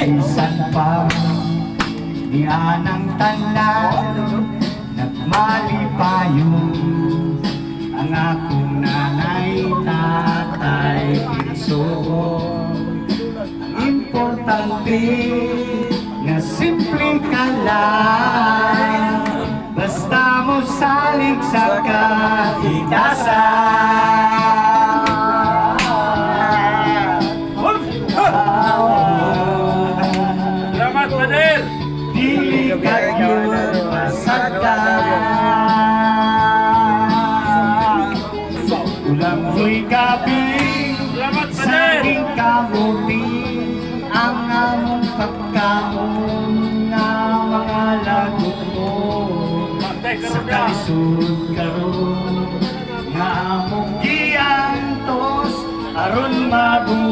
Bisan pa di anang tandaan, nagmalipayon ang akong nanay, tatay, pinsoon. Ang importante na simple ka lang, basta mo salig sa kaligtasan. Salamat, Manel! Dili ka yun masagdan, ulang mo'y gabing Salamat, Manel! saging kamuti ang among pagkaon na mga lagot mo. Sa kalisod karon nga among giantos aron mabunga